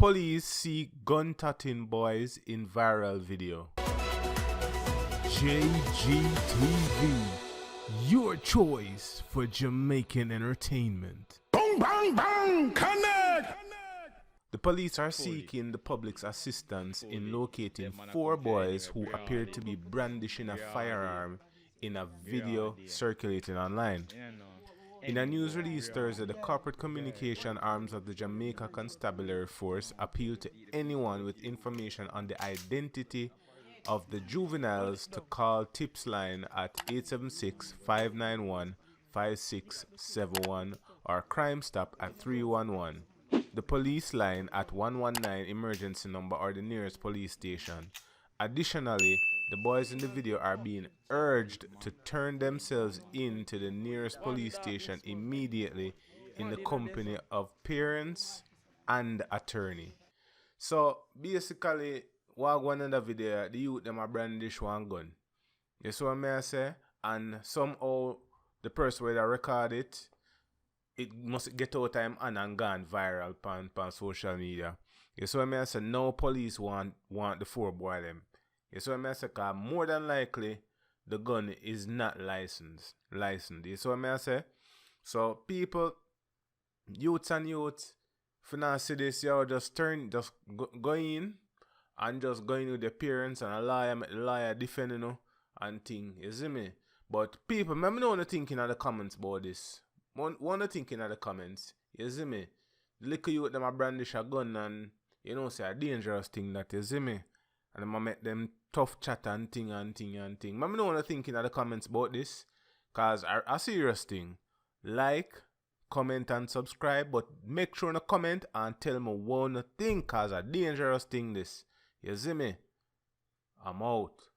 Police see gun-toting boys in viral video. JGTV, your choice for Jamaican entertainment. Bang, bang, bang, connect! The police are seeking the public's assistance in locating 4 boys who appeared to be brandishing a firearm in a video circulating online. In a news release Thursday, the corporate communication arms of the Jamaica Constabulary Force appealed to anyone with information on the identity of the juveniles to call tips line at 876-591-5671 or Crime Stop at 311. The police line at 119 emergency number or the nearest police station. Additionally, the boys in the video are being urged to turn themselves in to the nearest police station immediately in the company of parents and attorney. So basically, what one in the video, the youth them a brandish one gun. You see what I say? And somehow the person where they record it must get out time and gone viral on social media. You see what I say? No police want the 4 boy them. You see what I say? Because more than likely the gun is not licensed. You see what I say? So people, youths and youths, if you not see this, you just go in and just go in with the parents and a liar defending you and thing. You see me? But people, let me know what you thinking in the comments about this. What you thinking in the comments? You see me? The little youth them a brandish a gun and you know say a dangerous thing that, you see me? And I'ma make them tough chat and thing. Let me know what you thinking in the comments about this. Cause a serious thing. Like, comment and subscribe, but make sure to comment and tell me what you think, cause a dangerous thing this. You see me? I'm out.